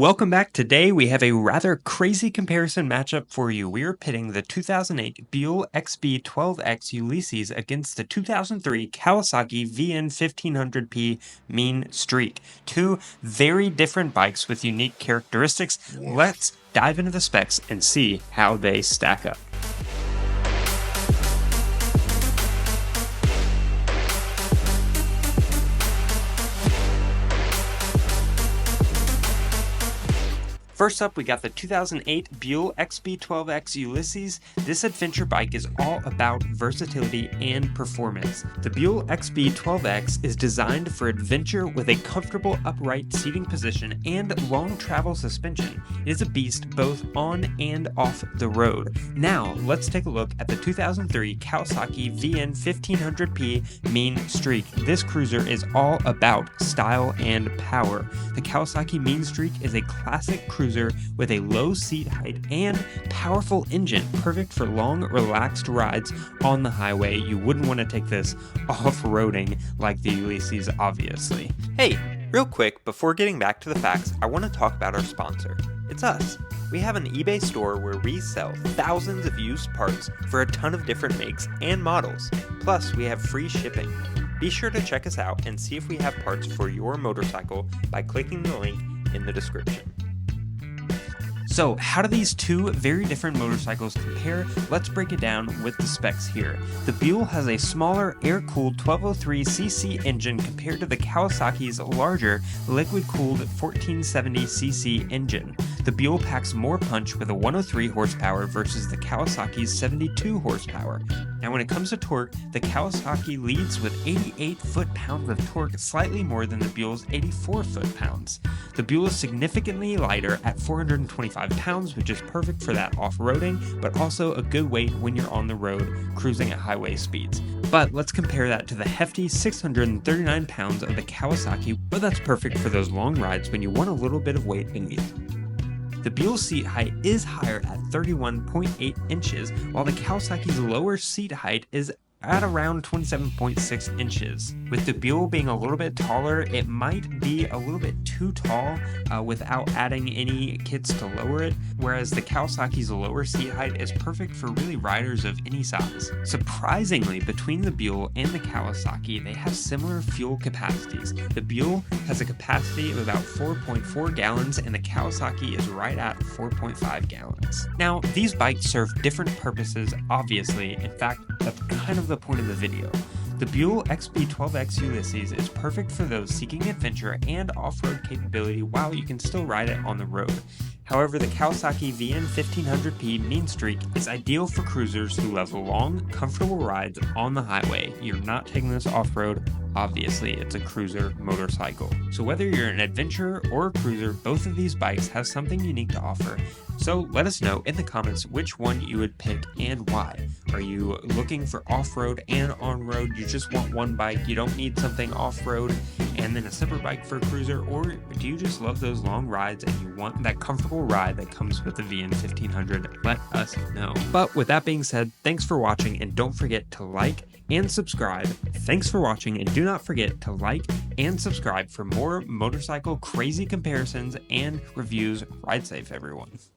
Welcome back. Today we have a rather crazy comparison matchup for you. We are pitting the 2008 Buell XB12X Ulysses against the 2003 Kawasaki VN1500P Meanstreak. Two very different bikes with unique characteristics. Let's dive into the specs and see how they stack up. First up, we got the 2008 Buell XB12X Ulysses. This adventure bike is all about versatility and performance. The Buell XB12X is designed for adventure with a comfortable upright seating position and long travel suspension. It is a beast both on and off the road. Now, let's take a look at the 2003 Kawasaki VN1500P Meanstreak. This cruiser is all about style and power. The Kawasaki Meanstreak is a classic cruiser with a low seat height and powerful engine, perfect for long, relaxed rides on the highway. You wouldn't want to take this off-roading like the Ulysses, obviously. Hey, real quick, before getting back to the facts, I want to talk about our sponsor. It's us. We have an eBay store where we sell thousands of used parts for a ton of different makes and models. Plus, we have free shipping. Be sure to check us out and see if we have parts for your motorcycle by clicking the link in the description. So how do these two very different motorcycles compare? Let's break it down with the specs here. The Buell has a smaller air-cooled 1203cc engine compared to the Kawasaki's larger liquid-cooled 1470cc engine. The Buell packs more punch with a 103 horsepower versus the Kawasaki's 72 horsepower. Now when it comes to torque, the Kawasaki leads with 88 foot-pounds of torque, slightly more than the Buell's 84 foot-pounds. The Buell is significantly lighter at 425 pounds, which is perfect for that off-roading, but also a good weight when you're on the road cruising at highway speeds. But let's compare that to the hefty 639 pounds of the Kawasaki, but that's perfect for those long rides when you want a little bit of weight beneath. The Buell seat height is higher at 31.8 inches, while the Kawasaki's lower seat height is at around 27.6 inches. With the Buell being a little bit taller, it might be a little bit too tall without adding any kits to lower it, whereas the Kawasaki's lower seat height is perfect for really riders of any size. Surprisingly, between the Buell and the Kawasaki, they have similar fuel capacities. The Buell has a capacity of about 4.4 gallons and the Kawasaki is right at 4.5 gallons. Now, these bikes serve different purposes, obviously. In fact, that's kind of the point of the video. The Buell XB12X Ulysses is perfect for those seeking adventure and off-road capability while you can still ride it on the road. However, the Kawasaki VN1500P Meanstreak is ideal for cruisers who love long, comfortable rides on the highway. You're not taking this off-road. Obviously, it's a cruiser motorcycle. So whether you're an adventurer or a cruiser, both of these bikes have something unique to offer. So let us know in the comments which one you would pick and why. Are you looking for off-road and on-road? You just want one bike, you don't need something off-road and then a separate bike for a cruiser? Or do you just love those long rides and you want that comfortable ride that comes with the VN1500? Let us know. But with that being said, thanks for watching and don't forget to like and subscribe. Thanks for watching and do not forget to like and subscribe for more motorcycle crazy comparisons and reviews. Ride safe, everyone.